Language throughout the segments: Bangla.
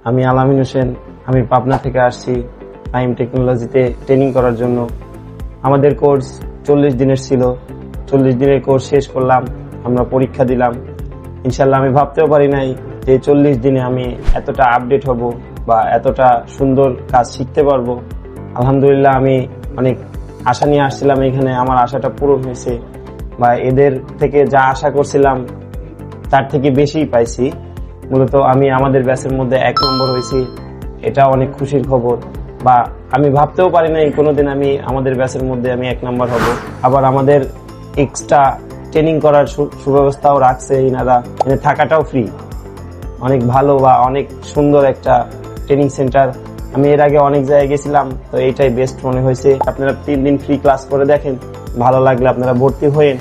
আমি আলামিন হোসেন। আমি পাবনা থেকে আসছি ফাহিম টেকনোলজিতে ট্রেনিং করার জন্য। আমাদের কোর্স 40 দিনের ছিল। 40 দিনের কোর্স শেষ করলাম, আমরা পরীক্ষা দিলাম। ইনশাল্লাহ আমি ভাবতেও পারি নাই যে 40 দিনে আমি এতটা আপডেট হব বা এতটা সুন্দর কাজ শিখতে পারবো। আলহামদুলিল্লাহ, আমি অনেক আশা নিয়ে আসছিলাম এখানে, আমার আশাটা পূরণ হয়েছে বা এদের থেকে যা আশা করছিলাম তার থেকে বেশিই পাইছি। মূলত আমি আমাদের ব্যাচের মধ্যে 1 নম্বর হয়েছি, এটা অনেক খুশির খবর। বা আমি ভাবতেও পারি নাই কোনোদিন আমি আমাদের ব্যাচের মধ্যে আমি 1 নম্বর হব। আবার আমাদের এক্সট্রা ট্রেনিং করার সুব্যবস্থাও রাখছে ইনারা, থাকাটাও ফ্রি। অনেক ভালো বা অনেক সুন্দর একটা ট্রেনিং সেন্টার। আমি এর আগে অনেক জায়গায় গেছিলাম, তো এইটাই বেস্ট মনে হয়েছে। আপনারা 3 দিন ফ্রি ক্লাস করে দেখেন, ভালো লাগলে আপনারা ভর্তি হয়েন,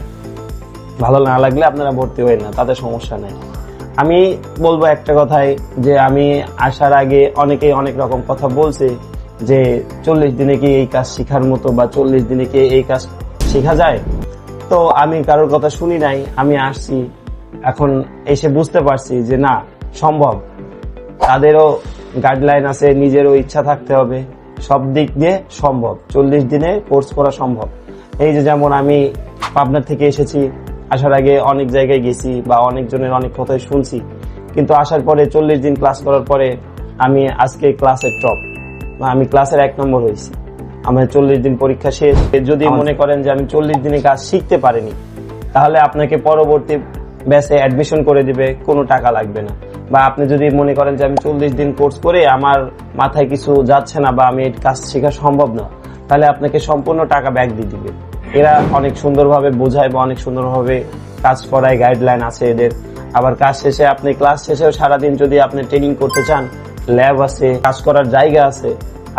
ভালো না লাগলে আপনারা ভর্তি হয়েন না, তাতে সমস্যা নেই। আমি বলবো একটা কথাই, যে আমি আসার আগে অনেকেই অনেক রকম কথা বলছে যে 40 দিনে কি এই কাজ শেখার মতো বা 40 দিনে কি এই কাজ শেখা যায়। তো আমি কারোর কথা শুনি নাই, আমি আসছি, এখন এসে বুঝতে পারছি যে না, সম্ভব। তাদেরও গাইডলাইন আছে, নিজেরও ইচ্ছা থাকতে হবে, সব দিক দিয়ে সম্ভব। 40 দিনে কোর্স করা সম্ভব। এই যে যেমন আমি পাবনা থেকে এসেছি, আসার আগে অনেক জায়গায় গেছি বা অনেকজনের অনেক কথাই শুনছি, কিন্তু আসার পরে 40 দিন ক্লাস করার পরে আমি আজকে ক্লাসের টপ, আমি ক্লাসের 1 নম্বর হয়েছি। আমার 40 দিন পরীক্ষা শেষ। যদি মনে করেন যে আমি 40 দিনে কাজ শিখতে পারিনি, তাহলে আপনাকে পরবর্তী ব্যাচে অ্যাডমিশন করে দিবে, কোনো টাকা লাগবে না। বা আপনি যদি মনে করেন যে আমি 40 দিন কোর্স করে আমার মাথায় কিছু যাচ্ছে না বা আমি এই কাজ শেখা সম্ভব না, তাহলে আপনাকে সম্পূর্ণ টাকা ব্যাক দিয়ে দিবে। এরা অনেক সুন্দরভাবে বোঝায় বা অনেক সুন্দরভাবে কাজ করায়, গাইডলাইন আছে এদের। আবার কাজ শেষে আপনি ক্লাস শেষেও সারাদিন যদি আপনি ট্রেনিং করতে চান, ল্যাব আছে, কাজ করার জায়গা আছে,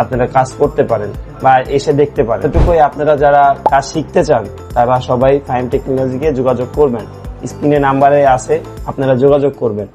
আপনারা কাজ করতে পারেন বা এসে দেখতে পারেন। এটুকুই, আপনারা যারা কাজ শিখতে চান তারা সবাই ফাহিম টেকনোলজিকে যোগাযোগ করবেন। স্ক্রিনে নাম্বারে আছে, আপনারা যোগাযোগ করবেন।